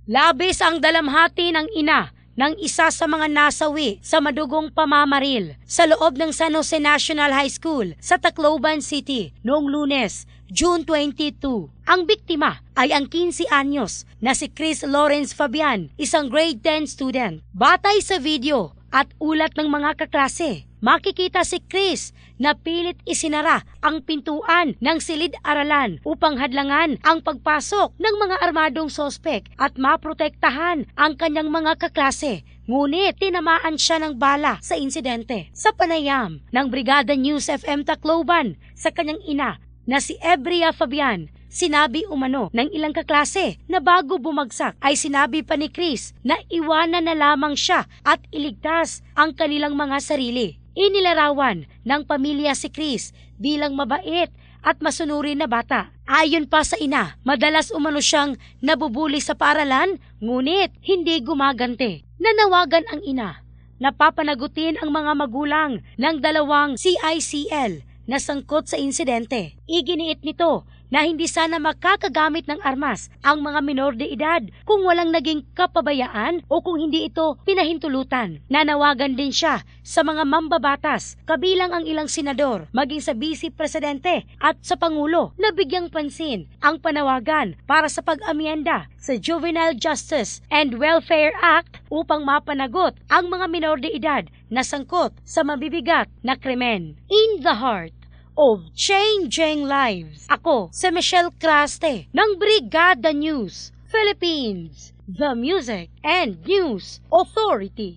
Labis ang dalamhati ng ina ng isa sa mga nasawi sa madugong pamamaril sa loob ng San Jose National High School sa Tacloban City noong Lunes, June 22. Ang biktima ay ang 15 anyos na si Chris Lawrence Fabian, isang grade 10 student. Batay sa video at ulat ng mga kaklase, makikita si Chris na pilit isinara ang pintuan ng silid-aralan upang hadlangan ang pagpasok ng mga armadong sospek at maprotektahan ang kanyang mga kaklase. Ngunit tinamaan siya ng bala sa insidente. Sa panayam ng Brigada News FM Tacloban sa kanyang ina na si Ebria Fabian, sinabi umano ng ilang kaklase na bago bumagsak ay sinabi pa ni Chris na iwanan na lamang siya at iligtas ang kanilang mga sarili. Inilarawan ng pamilya si Chris bilang mabait at masunurin na bata. Ayon pa sa ina, madalas umano siyang nabubuli sa paaralan, ngunit hindi gumagante. Nanawagan ang ina na papanagutin ang mga magulang ng dalawang CICL na sangkot sa insidente. Iginiit nito na hindi sana makakagamit ng armas ang mga minor de edad kung walang naging kapabayaan o kung hindi ito pinahintulutan. Nanawagan din siya sa mga mambabatas, kabilang ang ilang senador, maging sa Vice Presidente at sa Pangulo na bigyang pansin ang panawagan para sa pag-amyenda sa Juvenile Justice and Welfare Act upang mapanagot ang mga minor de edad na sangkot sa mabibigat na krimen. In the heart of changing lives. Ako si Michelle Craste ng Brigada News Philippines, the Music and News Authority.